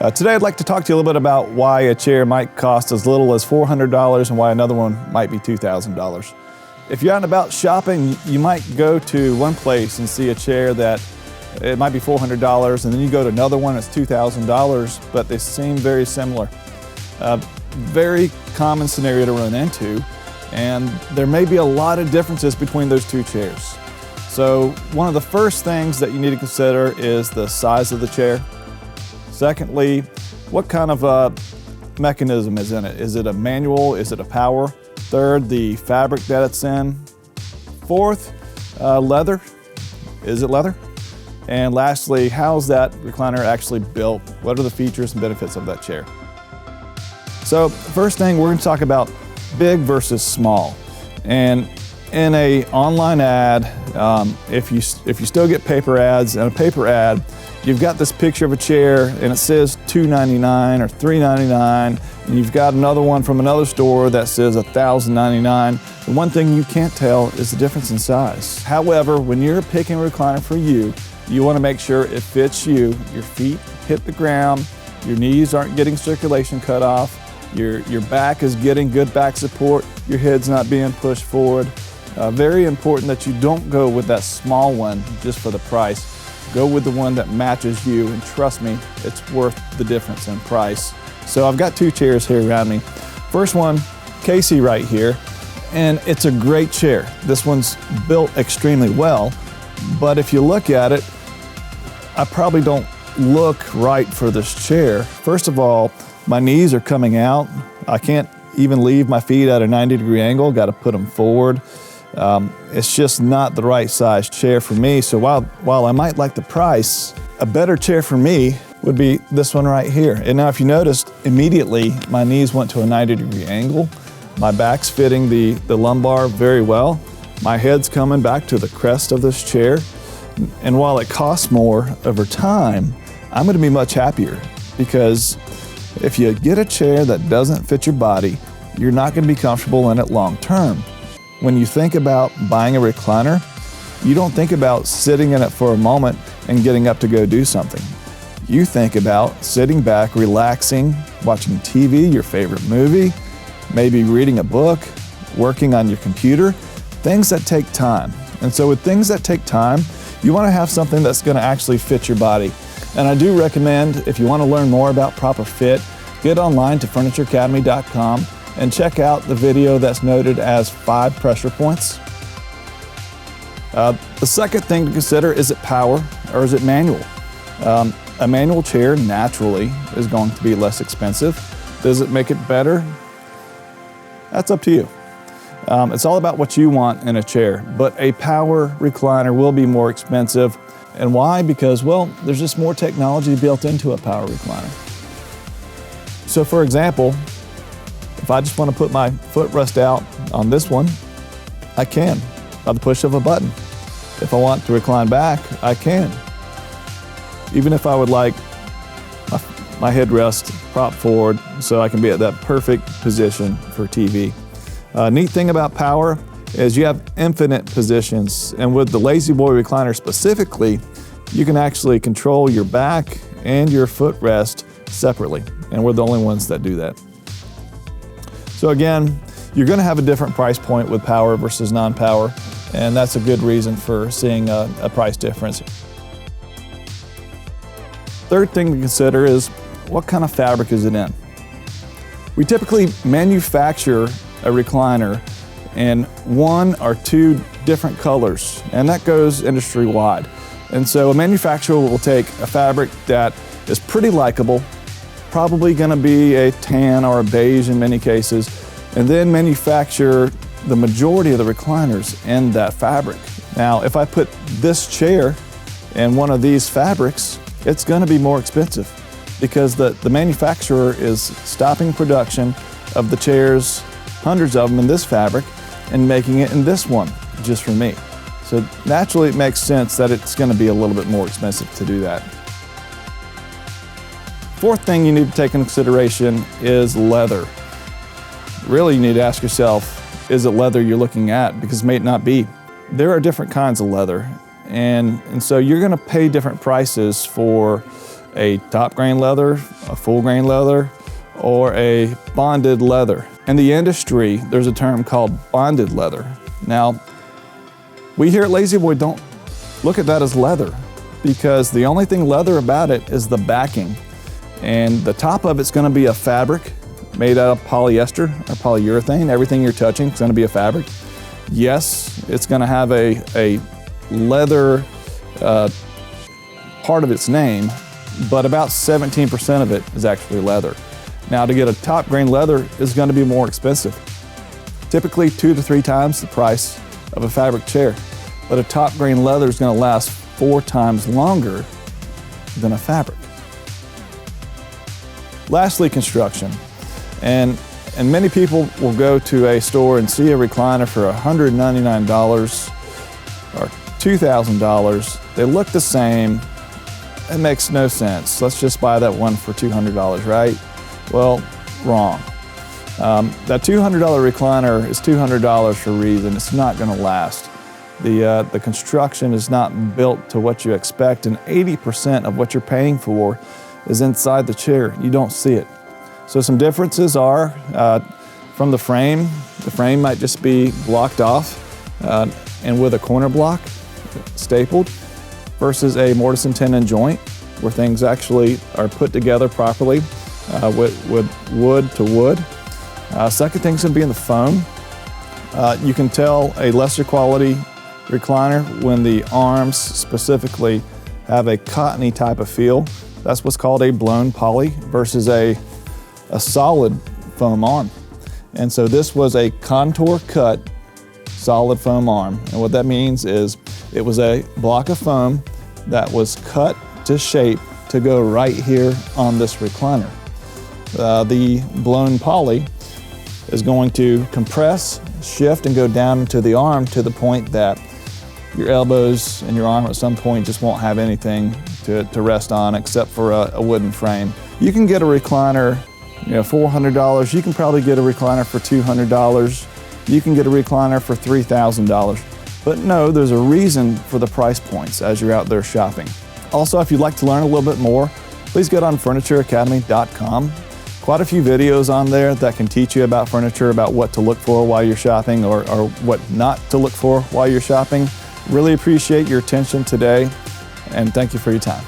Today I'd like to talk to you a little bit about why a chair might cost as little as $400 and why another one might be $2,000. If you're out and about shopping, you might go to one place and see a chair that it might be $400, and then you go to another one that's $2,000, but they seem very similar. Very common scenario to run into, and there may be a lot of differences between those two chairs. So one of the first things that you need to consider is the size of the chair. Secondly, what kind of mechanism is in it? Is it a manual? Is it a power? Third, the fabric that it's in. Fourth, leather. Is it leather? And lastly, how's that recliner actually built? What are the features and benefits of that chair? So first thing, we're going to talk about big versus small. And in a online ad, if you still get paper ads, in a paper ad, you've got this picture of a chair and it says $299 or $399, and you've got another one from another store that says $1,099. The one thing you can't tell is the difference in size. However, when you're picking a recliner for you, you want to make sure it fits you. Your feet hit the ground, your knees aren't getting circulation cut off, your back is getting good back support, your head's not being pushed forward. Very important that you don't go with that small one just for the price. Go with the one that matches you, and trust me, it's worth the difference in price. So I've got two chairs here around me. First one, Casey right here, and it's a great chair. This one's built extremely well, but if you look at it, I probably don't look right for this chair. First of all, my knees are coming out. I can't even leave my feet at a 90-degree angle, got to put them forward. It's just not the right size chair for me. So while I might like the price, a better chair for me would be this one right here. And now if you noticed, immediately my knees went to a 90-degree angle. My back's fitting the lumbar very well. My head's coming back to the crest of this chair. And while it costs more over time, I'm going to be much happier, because if you get a chair that doesn't fit your body, you're not going to be comfortable in it long term. When you think about buying a recliner, you don't think about sitting in it for a moment and getting up to go do something. You think about sitting back, relaxing, watching TV, your favorite movie, maybe reading a book, working on your computer, things that take time. And so with things that take time, you want to have something that's going to actually fit your body. And I do recommend, if you want to learn more about proper fit, get online to FurnitureAcademy.com and check out the video that's noted as 5 pressure points. The second thing to consider, is it power or is it manual? A manual chair naturally is going to be less expensive. Does it make it better? That's up to you. It's all about what you want in a chair, but a power recliner will be more expensive. And why? Because, well, there's just more technology built into a power recliner. So for example, if I just want to put my footrest out on this one, I can, by the push of a button. If I want to recline back, I can. Even if I would like my headrest propped forward so I can be at that perfect position for TV. Neat thing about power is you have infinite positions, and with the Lazy Boy recliner specifically, you can actually control your back and your footrest separately, and we're the only ones that do that. So again, you're going to have a different price point with power versus non-power, and that's a good reason for seeing a price difference. Third thing to consider is, what kind of fabric is it in? We typically manufacture a recliner in 1 or 2 different colors, and that goes industry-wide. And so a manufacturer will take a fabric that is pretty likable, probably going to be a tan or a beige in many cases, and then manufacture the majority of the recliners in that fabric. Now, if I put this chair in one of these fabrics, it's going to be more expensive, because the manufacturer is stopping production of the chairs, hundreds of them in this fabric, and making it in this one just for me. So naturally it makes sense that it's going to be a little bit more expensive to do that. Fourth thing you need to take into consideration is leather. Really, you need to ask yourself, is it leather you're looking at? Because it may not be. There are different kinds of leather, and so you're going to pay different prices for a top grain leather, a full grain leather or a bonded leather. In the industry, there's a term called bonded leather. Now, we here at La-Z-Boy don't look at that as leather, because the only thing leather about it is the backing. And the top of it's gonna be a fabric made out of polyester or polyurethane. Everything you're touching is gonna be a fabric. Yes, it's gonna have a leather part of its name, but about 17% of it is actually leather. Now, to get a top grain leather is gonna be more expensive. Typically 2 to 3 times the price of a fabric chair. But a top grain leather is gonna last 4 times longer than a fabric. Lastly, construction. And many people will go to a store and see a recliner for $199 or $2,000. They look the same. It makes no sense. Let's just buy that one for $200, right? Well, wrong. That $200 recliner is $200 for a reason. It's not gonna last. The construction is not built to what you expect, and 80% of what you're paying for is inside the chair. You don't see it. So some differences are from the frame. The frame might just be blocked off and with a corner block stapled, versus a mortise and tenon joint where things actually are put together properly with wood to wood. Second thing's gonna be in the foam. You can tell a lesser quality recliner when the arms specifically have a cottony type of feel. That's what's called a blown poly versus a solid foam arm. And so this was a contour cut solid foam arm. And what that means is it was a block of foam that was cut to shape to go right here on this recliner. The blown poly is going to compress, shift, and go down into the arm to the point that your elbows and your arm at some point just won't have anything to rest on except for a wooden frame. You can get a recliner, $400. You can probably get a recliner for $200. You can get a recliner for $3,000. But no, there's a reason for the price points as you're out there shopping. Also, if you'd like to learn a little bit more, please get on FurnitureAcademy.com. Quite a few videos on there that can teach you about furniture, about what to look for while you're shopping or what not to look for while you're shopping. Really appreciate your attention today, and thank you for your time.